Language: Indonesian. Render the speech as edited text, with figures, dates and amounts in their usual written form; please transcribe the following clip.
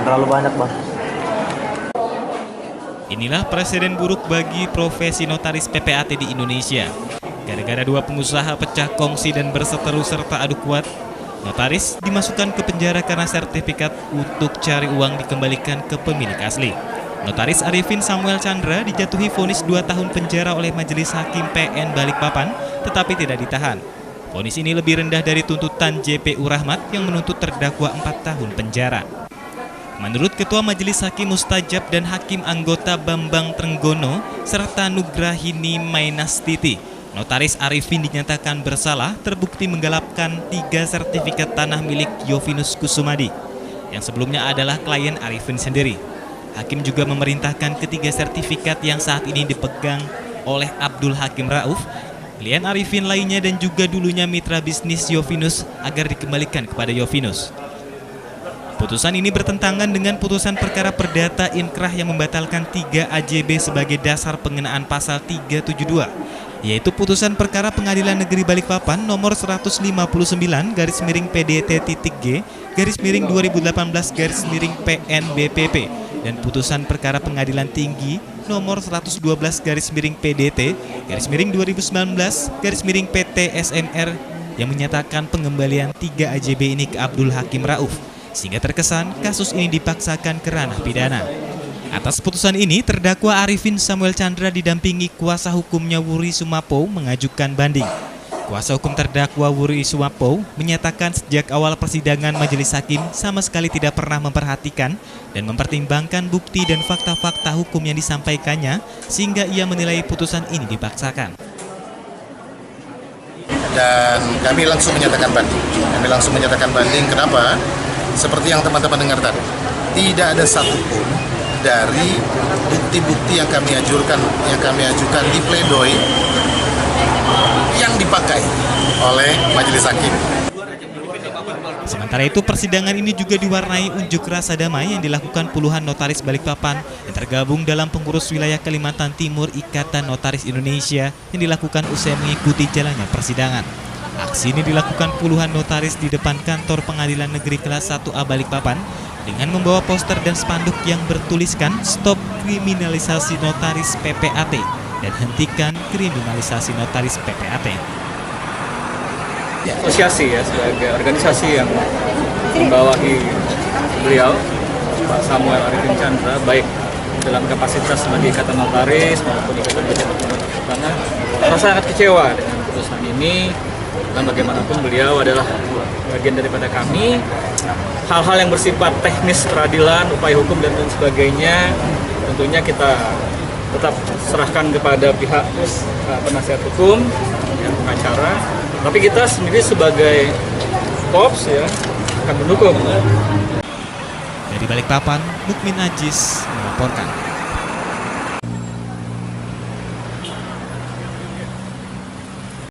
Terlalu banyak, Bang. Inilah presiden buruk bagi profesi notaris PPAT di Indonesia. Gara-gara dua pengusaha pecah kongsi dan berseteru serta adu kuat, notaris dimasukkan ke penjara karena sertifikat untuk cari uang dikembalikan ke pemilik asli. Notaris Arifin Samuel Chandra dijatuhi vonis 2 tahun penjara oleh Majelis Hakim PN Balikpapan, tetapi tidak ditahan. Vonis ini lebih rendah dari tuntutan JPU Rahmat yang menuntut terdakwa 4 tahun penjara. Menurut Ketua Majelis Hakim Mustajab dan Hakim Anggota Bambang Trenggono serta Nugrahini Mainastiti, Notaris Arifin dinyatakan bersalah terbukti menggelapkan 3 sertifikat tanah milik Yofinus Kusumadi, yang sebelumnya adalah klien Arifin sendiri. Hakim juga memerintahkan ketiga sertifikat yang saat ini dipegang oleh Abdul Hakim Rauf, klien Arifin lainnya dan juga dulunya mitra bisnis Yofinus agar dikembalikan kepada Yofinus. Putusan ini bertentangan dengan putusan perkara perdata inkrah yang membatalkan 3 AJB sebagai dasar pengenaan pasal 372, yaitu putusan perkara Pengadilan Negeri Balikpapan nomor 159/PDT-G/2018/PNBPP dan putusan perkara Pengadilan Tinggi nomor 112/PDT-2019/PT yang menyatakan pengembalian 3 AJB ini ke Abdul Hakim Rauf, sehingga terkesan kasus ini dipaksakan ke ranah pidana. Atas putusan ini, terdakwa Arifin Samuel Chandra didampingi kuasa hukumnya Wuri Sumapou mengajukan banding. Kuasa hukum terdakwa Wuri Sumapou menyatakan sejak awal persidangan majelis hakim sama sekali tidak pernah memperhatikan dan mempertimbangkan bukti dan fakta-fakta hukum yang disampaikannya, sehingga ia menilai putusan ini dipaksakan. Dan kami langsung menyatakan banding. Kenapa? Seperti yang teman-teman dengar tadi, tidak ada satupun dari bukti-bukti yang kami ajukan di pledoi yang dipakai oleh majelis hakim. Sementara itu, persidangan ini juga diwarnai unjuk rasa damai yang dilakukan puluhan notaris Balikpapan yang tergabung dalam pengurus wilayah Kalimantan Timur Ikatan Notaris Indonesia yang dilakukan usai mengikuti jalannya persidangan. Aksi ini dilakukan puluhan notaris di depan kantor Pengadilan Negeri Kelas 1A Balikpapan dengan membawa poster dan spanduk yang bertuliskan "Stop Kriminalisasi Notaris PPAT" dan "Hentikan Kriminalisasi Notaris PPAT". Asosiasi ya, sebagai organisasi yang membawahi beliau, Pak Samuel Arifin Chandra, baik dalam kapasitas sebagai ikatan notaris maupun ikatan pejabat tanah, saya sangat kecewa dengan putusan ini. Dan bagaimanapun beliau adalah bagian daripada kami. Hal-hal yang bersifat teknis peradilan, upaya hukum dan lain sebagainya, tentunya kita tetap serahkan kepada pihak penasihat hukum, yang pengacara. Tapi kita sendiri sebagai POPS ya akan mendukung. Dari Balikpapan, Mukmin Ajis melaporkan.